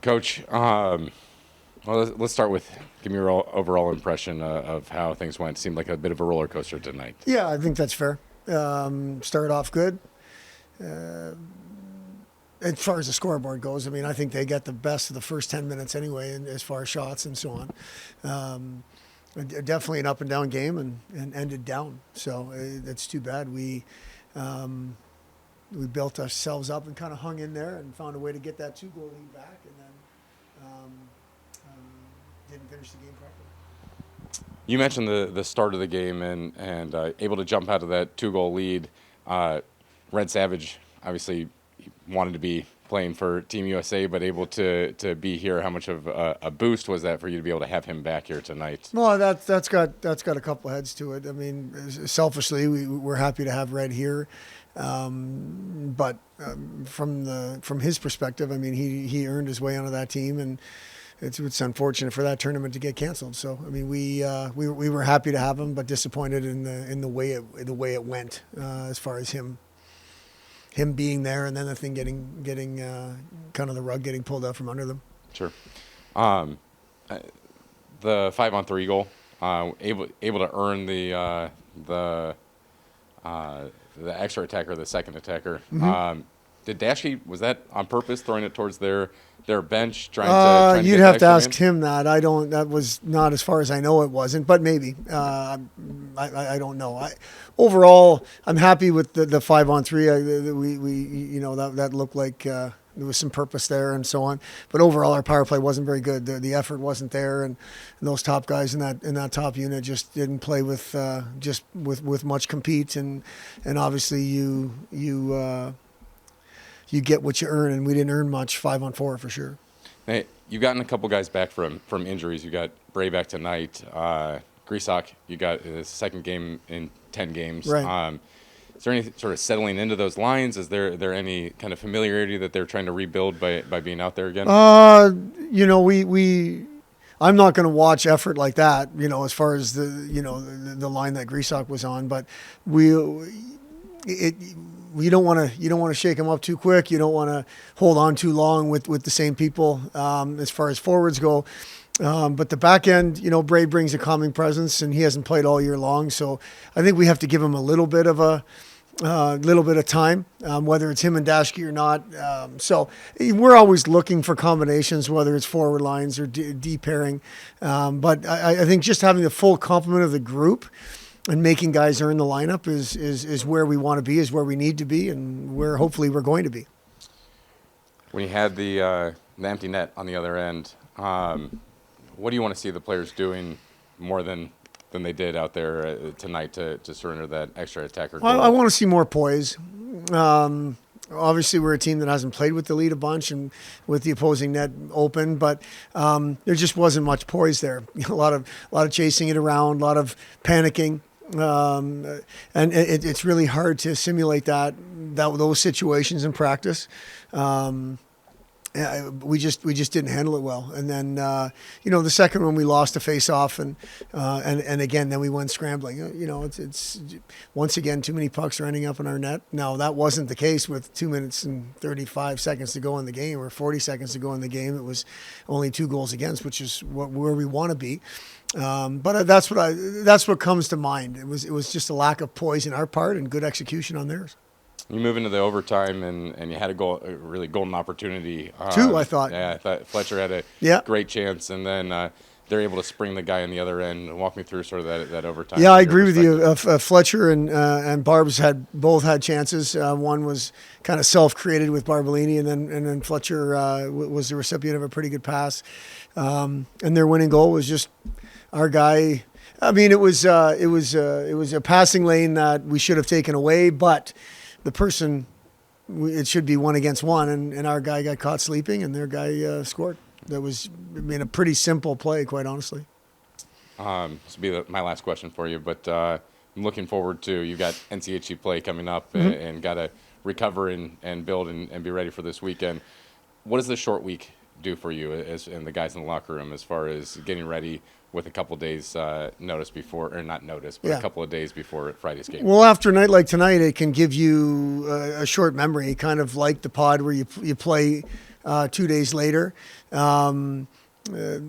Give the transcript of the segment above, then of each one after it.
Coach, well, let's start with give me your overall impression of how things went. It seemed like a bit of a roller coaster tonight. Yeah, I think that's fair. Started off good. As far as the scoreboard goes, I mean, I think they got the best of the first 10 minutes anyway, and as far as shots and so on. Definitely an up and down game and ended down. So it's too bad. We built ourselves up and kind of hung in there and found a way to get that 2-goal lead back, and then didn't finish the game properly. You mentioned the start of the game and able to jump out of that 2-goal lead. Red Savage obviously wanted to be playing for Team USA, but able to be here. How much of a boost was that for you to be able to have him back here tonight? Well, that's got a couple of heads to it. I mean, selfishly, we're happy to have Red here, but from his perspective, I mean, he earned his way onto that team, and it's unfortunate for that tournament to get canceled. So I mean, we were happy to have him, but disappointed in the way it went as far as him being there, and then the thing getting kind of the rug getting pulled out from under them. Sure. The 5-on-3 goal, able to earn the extra attacker, the second attacker. Mm-hmm. Did Dashke, was that on purpose, throwing it towards their bench, trying to you'd get have to ask in? him that. That was not, as far as I know, it wasn't, but maybe. I don't know. Overall, I'm happy with the 5-on-3. We that looked like there was some purpose there and so on. But overall, our power play wasn't very good. The effort wasn't there, and those top guys in that top unit just didn't play with much compete. And obviously you get what you earn, and we didn't earn much 5-on-4 for sure. Hey, you've gotten a couple guys back from injuries. You got Bray back tonight. Grisak, you got his second game in 10 games. Right. Is there any sort of settling into those lines? Is there any kind of familiarity that they're trying to rebuild by being out there again? I'm not going to watch effort like that, as far as the line that Grisak was on, but you don't want to shake them up too quick. You don't want to hold on too long with the same people as far as forwards go. But the back end, Bray brings a calming presence, and he hasn't played all year long. So I think we have to give him a little bit of time, whether it's him and Dashke or not. So we're always looking for combinations, whether it's forward lines or D pairing. But I think just having the full complement of the group and making guys earn the lineup is where we want to be, is where we need to be, and where hopefully we're going to be. When you had the empty net on the other end, what do you want to see the players doing more than they did out there tonight to surrender that extra attacker goal? I want to see more poise. Obviously, we're a team that hasn't played with the lead a bunch and with the opposing net open, but there just wasn't much poise there. A lot of chasing it around, a lot of panicking. And it's really hard to simulate those situations in practice. We just didn't handle it well. And then the second one we lost a face-off, and again then we went scrambling. It's once again too many pucks are ending up in our net. Now that wasn't the case with 2 minutes and 35 seconds to go in the game, or 40 seconds to go in the game. It was only 2 goals against, which is where we want to be. But that's what comes to mind. It was just a lack of poise in our part and good execution on theirs. You move into the overtime, and you had a really golden opportunity. Two, I thought. Yeah, I thought Fletcher had a great chance, and then they're able to spring the guy on the other end. Walk me through sort of that overtime. Yeah, I agree with you. Fletcher and Barb's both had chances. One was kind of self-created with Barbolini, and then Fletcher was the recipient of a pretty good pass. And their winning goal was just our guy. I mean, it was a passing lane that we should have taken away, but the person, it should be 1 against 1, and our guy got caught sleeping, and their guy scored. That was, a pretty simple play, quite honestly. This will be my last question for you, but I'm looking forward to, you've got NCHC play coming up, Mm-hmm. and got to recover and build and be ready for this weekend. What does the short week do for you and the guys in the locker room as far as getting ready with a couple of days notice before, or not notice, but a couple of days before Friday's game? Well, after a night like tonight, it can give you a short memory, kind of like the pod where you play 2 days later. It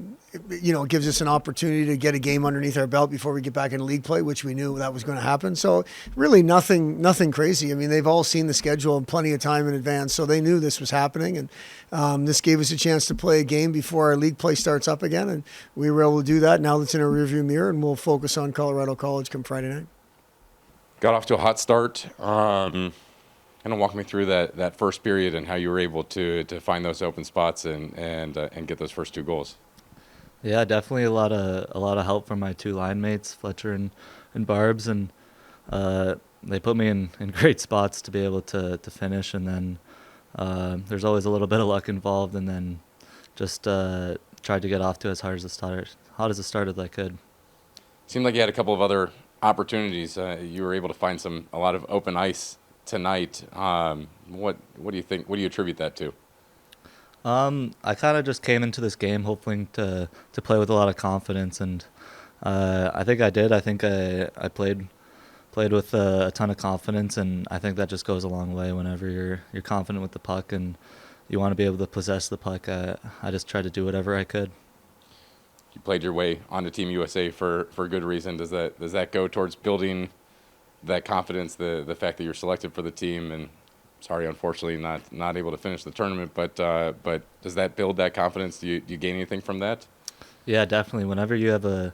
gives us an opportunity to get a game underneath our belt before we get back into league play, which we knew that was going to happen. So really nothing crazy. I mean, they've all seen the schedule and plenty of time in advance, so they knew this was happening. And this gave us a chance to play a game before our league play starts up again. And we were able to do that. Now it's in our rearview mirror, and we'll focus on Colorado College come Friday night. Got off to a hot start. Kind of walk me through that first period and how you were able to find those open spots and get those first 2 goals. Yeah, definitely a lot of help from my 2 line mates, Fletcher and Barbs, and they put me in great spots to be able to finish. And then there's always a little bit of luck involved, and then just tried to get off to as hot as a start as I could. Seemed like you had a couple of other opportunities. You were able to find a lot of open ice tonight. What do you think? What do you attribute that to? I kind of just came into this game hoping to play with a lot of confidence, and I think I did. I think I played with a ton of confidence, and I think that just goes a long way whenever you're confident with the puck and you want to be able to possess the puck. I just tried to do whatever I could. You played your way onto Team USA for good reason. Does that go towards building that confidence, the fact that you're selected for the team? And sorry, unfortunately, not able to finish the tournament, but does that build that confidence? Do you gain anything from that? Yeah, definitely. Whenever you have a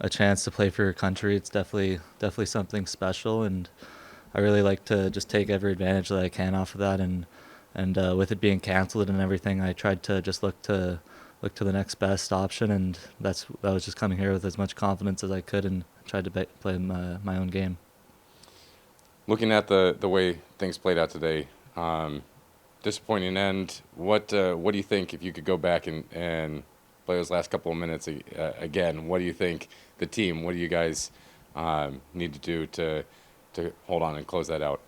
chance to play for your country, it's definitely something special, and I really like to just take every advantage that I can off of that. And with it being canceled and everything, I tried to just look to the next best option, and I was just coming here with as much confidence as I could and tried to play my own game. Looking at the way things played out today, disappointing end. What do you think if you could go back and play those last couple of minutes again? What do you think the team? What do you guys need to do to hold on and close that out?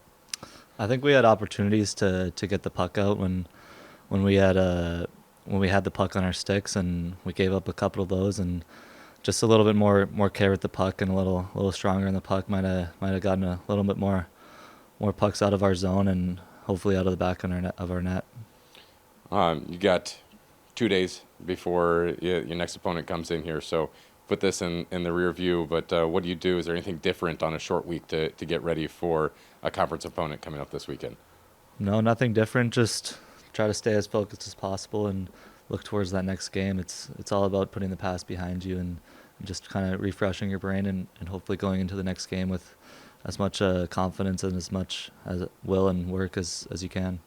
I think we had opportunities to get the puck out when we had the puck on our sticks, and we gave up a couple of those, and just a little bit more care with the puck and a little stronger in the puck might have gotten a little bit more pucks out of our zone and hopefully out of the back of our net. You got 2 days before your next opponent comes in here, so put this in the rear view. But what do you do? Is there anything different on a short week to get ready for a conference opponent coming up this weekend? No, nothing different. Just try to stay as focused as possible and look towards that next game. It's all about putting the past behind you and just kind of refreshing your brain and hopefully going into the next game with as much confidence and as much as will and work as you can.